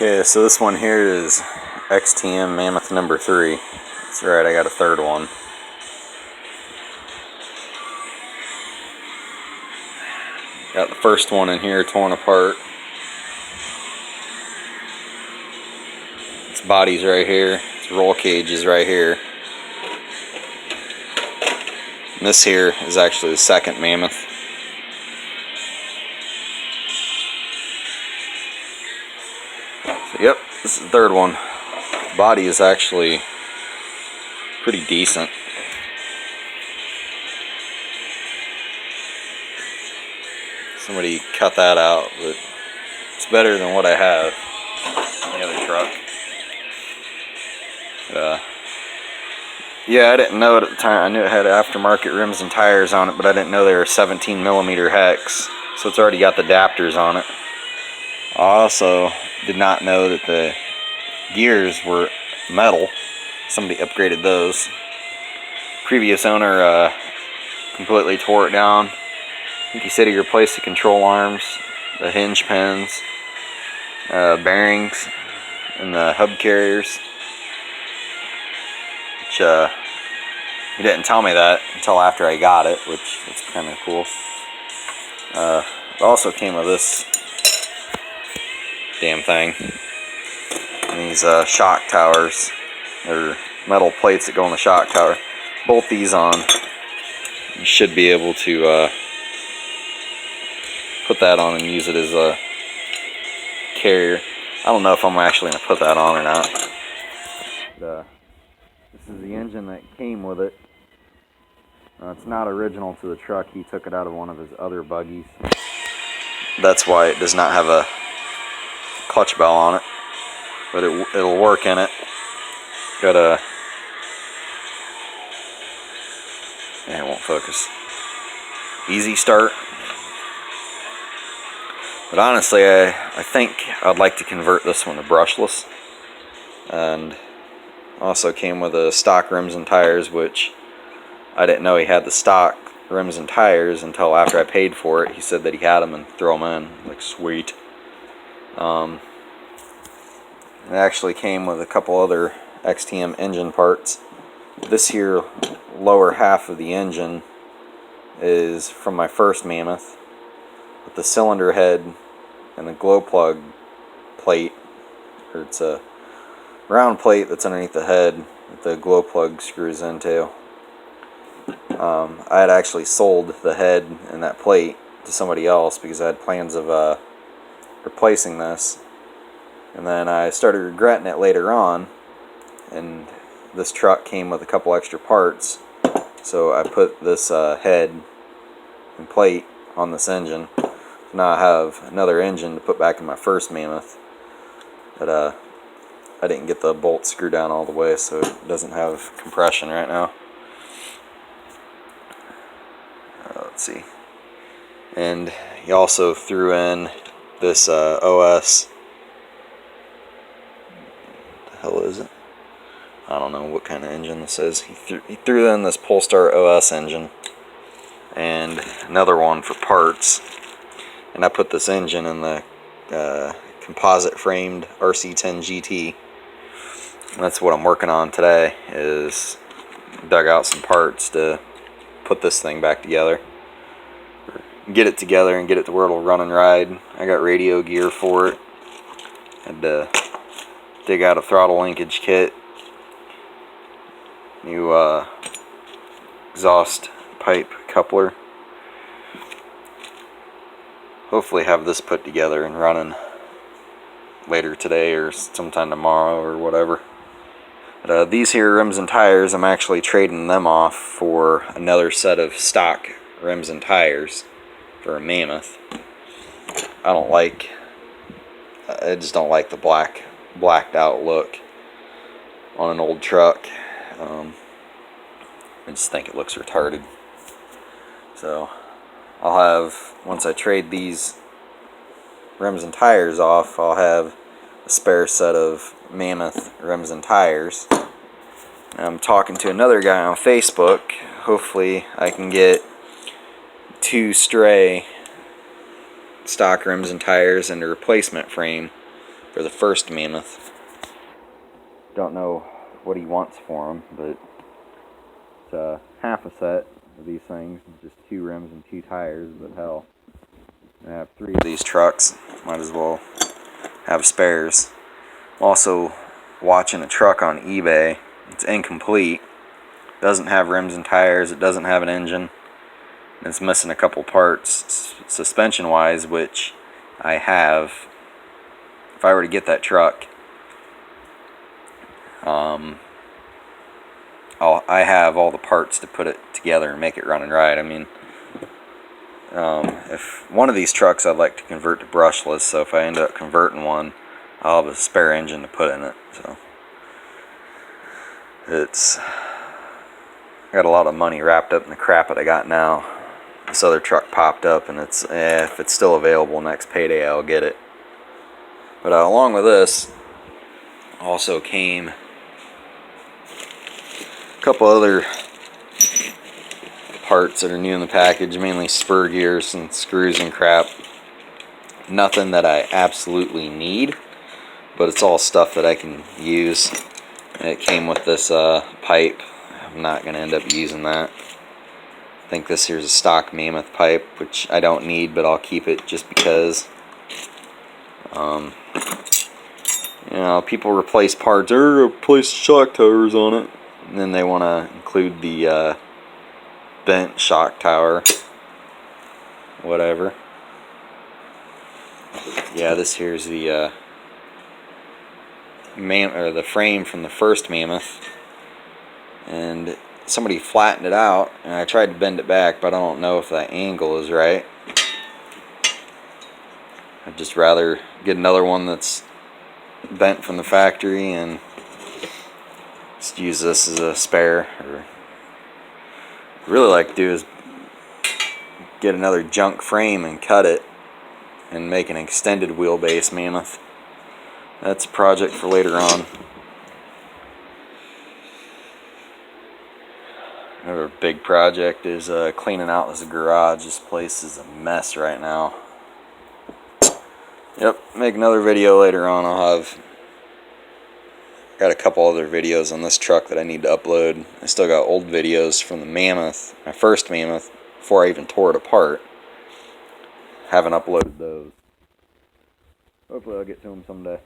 Okay, so this one here is XTM Mammoth number 3. That's right, I got a third one. Got the first one in here torn apart. Its body's right here. Its roll cage is right here. And this here is actually the second Mammoth. So, yep, this is the third one. The body is actually pretty decent. Somebody cut that out, but it's better than what I have in the other truck. Yeah, I didn't know it at the time. I knew it had aftermarket rims and tires on it, but I didn't know they were 17mm hex, so it's already got the adapters on it. I also did not know that the gears were metal. Somebody upgraded those. Previous owner completely tore it down. I think he said he replaced the control arms, the hinge pins, bearings, and the hub carriers. Which he didn't tell me that until after I got it, which is kind of cool. It also came with this damn thing. And these shock towers. They're metal plates that go on the shock tower. Bolt these on. You should be able to put that on and use it as a carrier. I don't know if I'm actually going to put that on or not. But, this is the engine that came with it. It's not original to the truck. He took it out of one of his other buggies. That's why it does not have a clutch bell on it. But it'll work in it. Got a... yeah, it won't focus. Easy start. But honestly, I think I'd like to convert this one to brushless. And also came with the stock rims and tires, which I didn't know he had the stock rims and tires until after I paid for it. He said that he had them and throw them in. Like, sweet. It actually came with a couple other XTM engine parts. This here lower half of the engine is from my first Mammoth, with the cylinder head and the glow plug plate, or it's a round plate that's underneath the head that the glow plug screws into. I had actually sold the head and that plate to somebody else because I had plans of replacing this, and then I started regretting it later on, and this truck came with a couple extra parts, so I put this head and plate on this engine. So now I have another engine to put back in my first Mammoth, but I didn't get the bolt screwed down all the way, so it doesn't have compression right now. Let's see. And he also threw in this OS. What the hell is it? I don't know what kind of engine this is. He threw in this Polestar OS engine and another one for parts. And I put this engine in the composite framed RC10 GT. And that's what I'm working on today, is dug out some parts to put this thing back together. Get it together and get it to where it'll run and ride. I got radio gear for it. Had to dig out a throttle linkage kit. New exhaust pipe coupler. Hopefully have this put together and running later today or sometime tomorrow or whatever. But, these here rims and tires, I'm actually trading them off for another set of stock rims and tires for a Mammoth. I just don't like the blacked out look on an old truck. I just think it looks retarded. So I'll have, once I trade these rims and tires off, I'll have a spare set of Mammoth rims and tires. I'm talking to another guy on Facebook. Hopefully I can get 2 stray stock rims and tires and a replacement frame for the first Mammoth. Don't know what he wants for them, but it's half a set of these things, just 2 rims and 2 tires, but hell, I have 3 of these trucks, might as well have spares. I'm also watching a truck on eBay. It's incomplete, doesn't have rims and tires, it doesn't have an engine, it's missing a couple parts suspension wise, which I have. If I were to get that truck, I have all the parts to put it together and make it run and ride. I mean, if one of these trucks I'd like to convert to brushless, so if I end up converting one, I'll have a spare engine to put in it. So it's got a lot of money wrapped up in the crap that I got now. This other truck popped up, and it's if it's still available next payday, I'll get it. But along with this also came a couple other parts that are new in the package, mainly spur gears and screws and crap. Nothing that I absolutely need, but it's all stuff that I can use. And it came with this pipe. I'm not going to end up using that. I think this here's a stock Mammoth pipe, which I don't need, but I'll keep it just because. You know, people replace parts, or replace shock towers on it, and then they want to include the bent shock tower, whatever. Yeah, this here's the the frame from the first Mammoth, and somebody flattened it out, and I tried to bend it back, but I don't know if that angle is right. I'd just rather get another one that's bent from the factory and just use this as a spare. Or what I'd really like to do is get another junk frame and cut it and make an extended wheelbase Mammoth. That's a project for later on. Another big project is cleaning out this garage. This place is a mess right now. Yep, make another video later on. Got a couple other videos on this truck that I need to upload. I still got old videos from the Mammoth, my first Mammoth, before I even tore it apart. Haven't uploaded those. Hopefully I'll get to them someday.